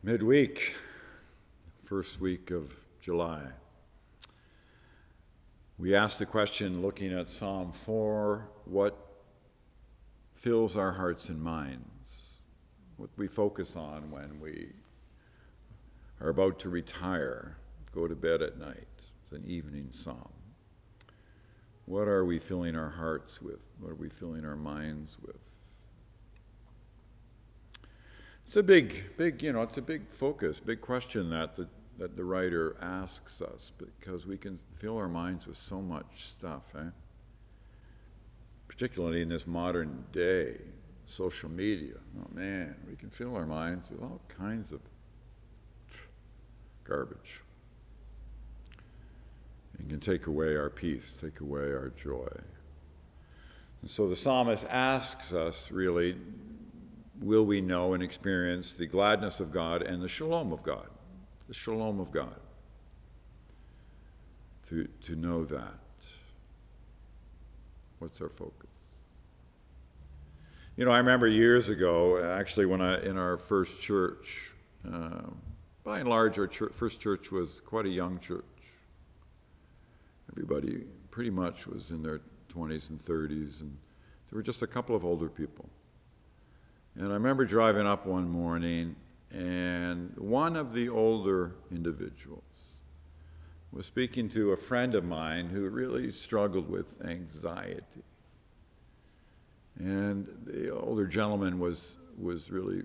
Midweek, first week of July. We asked the question, looking at Psalm 4, what fills our hearts and minds? What we focus on when we are about to retire, go to bed at night. It's an evening psalm. What are we filling our hearts with? What are we filling our minds with? It's a big, it's a big focus, big question that the writer asks us, because we can fill our minds with so much stuff, particularly in this modern day, social media. Oh man, we can fill our minds with all kinds of garbage. It can take away our peace, take away our joy. And so the psalmist asks us, really, will we know and experience the gladness of God and the shalom of God? The shalom of God. To know that. What's our focus? You know, I remember years ago, actually, in our first church, by and large, our first church was quite a young church. Everybody pretty much was in their 20s and 30s, and there were just a couple of older people. And I remember driving up one morning, and one of the older individuals was speaking to a friend of mine who really struggled with anxiety. And the older gentleman was really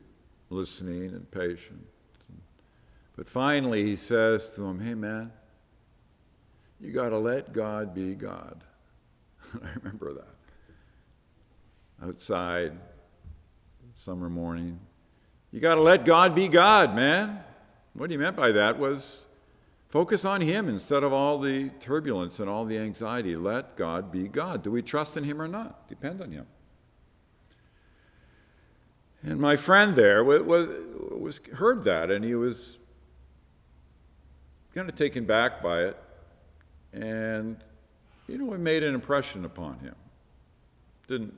listening and patient. But finally he says to him, "Hey man, you got to let God be God." I remember that. Outside, summer morning. You got to let God be God, man. What he meant by that was focus on him instead of all the turbulence and all the anxiety. Let God be God. Do we trust in him or not? Depend on him. And my friend there was heard that, and he was kind of taken back by it. And, it made an impression upon him. Didn't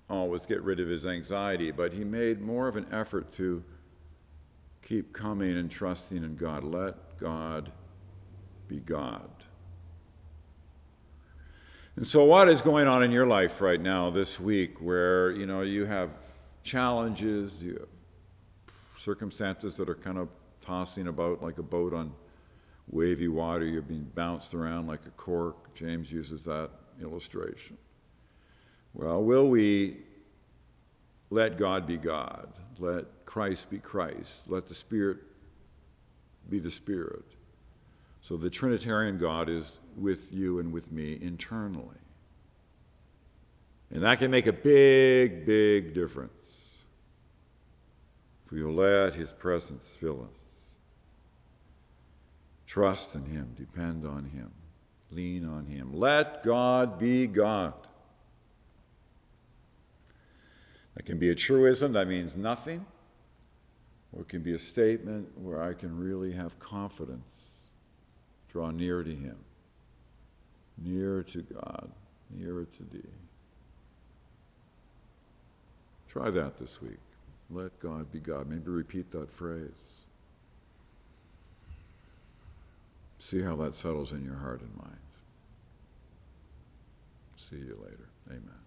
always get rid of his anxiety, but he made more of an effort to keep coming and trusting in God. Let God be God. And so what is going on in your life right now this week where, you have challenges, you have circumstances that are kind of tossing about like a boat on wavy water, you're being bounced around like a cork. James uses that illustration. Well, will we let God be God? Let Christ be Christ. Let the Spirit be the Spirit. So the Trinitarian God is with you and with me internally. And that can make a big, big difference if we will let his presence fill us. Trust in him, depend on him, lean on him. Let God be God. That can be a truism that means nothing, or it can be a statement where I can really have confidence, draw near to him, nearer to God, nearer to thee. Try that this week. Let God be God. Maybe repeat that phrase. See how that settles in your heart and mind. See you later. Amen.